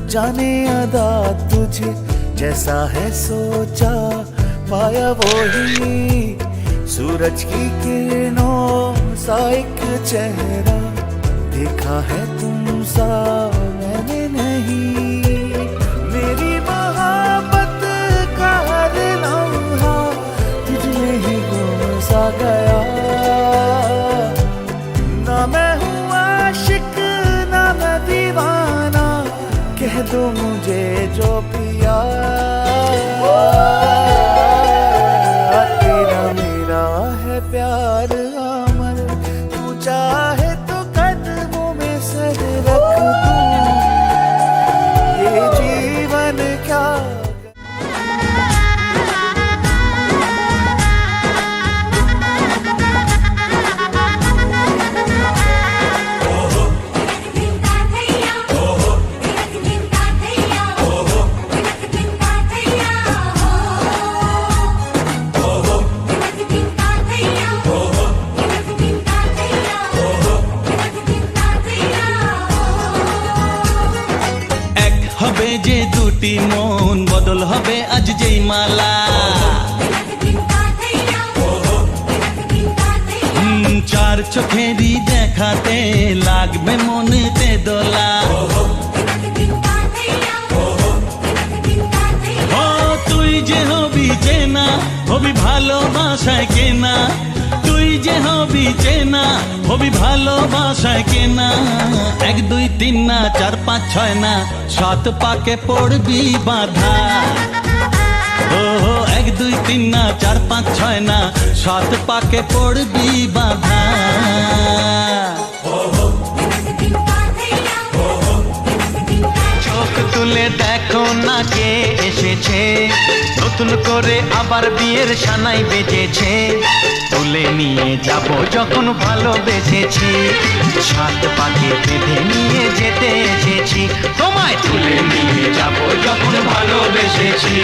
जाने अदा तुझे जैसा है सोचा, पाया वही सूरज की किरणों सा एक चेहरा, देखा है तुम सा मैंने नहीं। मेरी मोहब्बत का हर लम्हा तुझ में ही गुम सा गया, ना मैं हूँ आशिक ना मैं दीवाना, कह दो मुझे जो पिया। तेरा मेरा है प्यार अमर, तू चाहे तो कदमों में सर रख दूं, ये जीवन क्या। হবে যে দুটি মন বদল হবে আজ যেই মালা, চার চোখেরই দেখাতে লাগবে মনেতে দোলা। ও তুই যে হবি চেনা হবি ভালোবাসায় কেনা, তুই যে হবি চেনা হবি ভালোবাসায় কেনা। 1 2 3 না 4 5 6 না 7 পাকে পড়বি বাধা। ও 1 2 3 না 4 5 6 না 7 পাকে পড়বি বাধা। চোখ তুলে দেখো না কে এসেছে, নতুন করে আবার বিয়ের সানাই বেজেছে। তুলে নিয়ে যাব যখন ভালোবেসেছি, 7 পাকে বেঁধে নিয়ে যেতে এসেছি। তোমায় তুলে নিয়ে যাব যখন ভালোবেসেছি,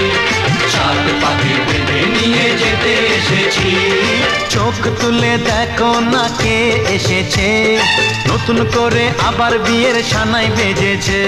7 পাকে বেঁধে নিয়ে যেতে এসেছি। চোখ তুলে দেখো না কে এসেছে, নতুন করে আবার বিয়ের সানাই বেজেছে।